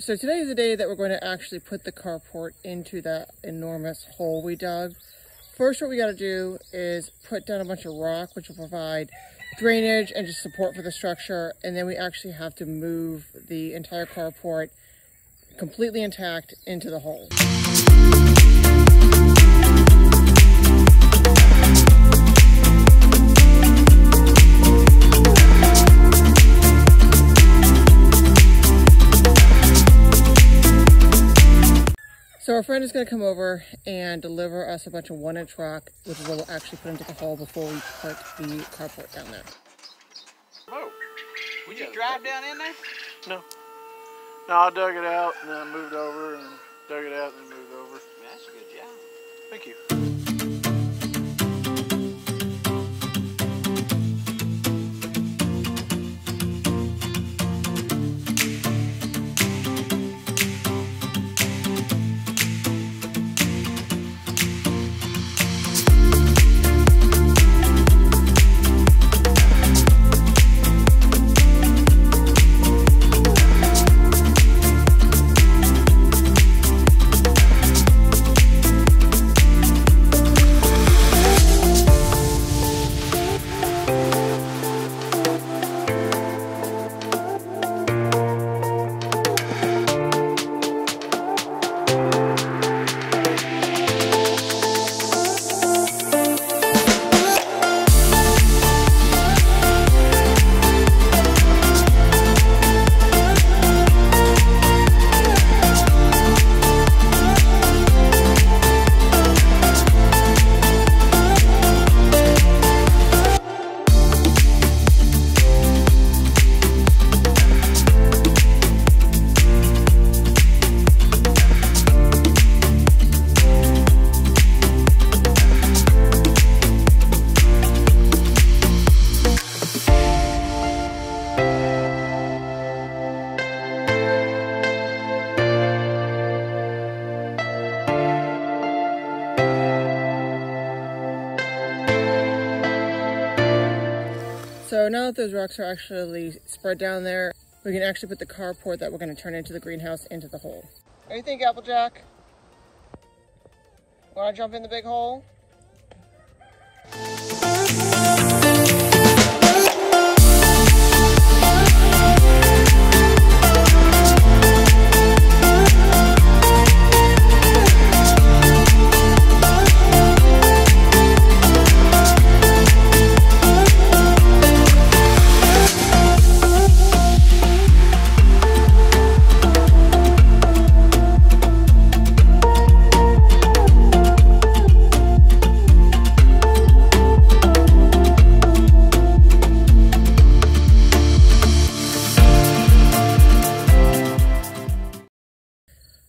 So today is the day that we're going to actually put the carport into that enormous hole we dug. First, what we got to do is put down a bunch of rock, which will provide drainage and just support for the structure. And then we actually have to move the entire carport completely intact into the hole. So our friend is going to come over and deliver us a bunch of 1-inch rock, which is what we'll actually put into the hole before we put the carport down there. Oh, would you drive down in there? No. No, I dug it out and then I moved over and dug it out and then moved over. That's a good job. Thank you. So now that those rocks are actually spread down there, we can actually put the carport that we're going to turn into the greenhouse into the hole. What do you think, Applejack? Want to jump in the big hole?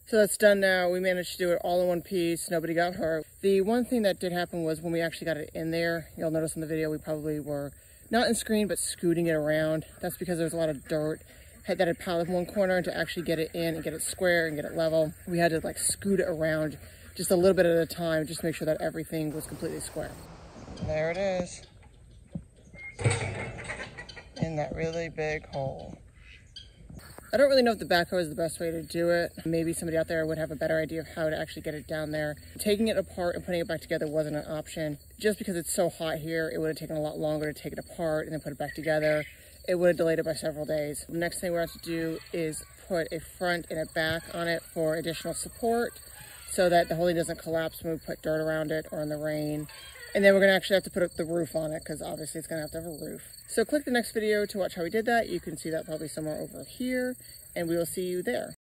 So that's done now. We managed to do it all in one piece. Nobody got hurt. The one thing that did happen was when we actually got it in there, you'll notice in the video we probably were not in screen but scooting it around. That's because there was a lot of dirt that had piled up in one corner, and to actually get it in and get it square and get it level, we had to like scoot it around just a little bit at a time, just to make sure that everything was completely square. There it is. In that really big hole. I don't really know if the backhoe is the best way to do it. Maybe somebody out there would have a better idea of how to actually get it down there. Taking it apart and putting it back together wasn't an option. Just because it's so hot here, it would have taken a lot longer to take it apart and then put it back together. It would have delayed it by several days. The next thing we're going to have to do is put a front and a back on it for additional support so that the hole doesn't collapse when we put dirt around it or in the rain. And then we're going to actually have to put up the roof on it because obviously it's going to have a roof. So click the next video to watch how we did that. You can see that probably somewhere over here, and we will see you there.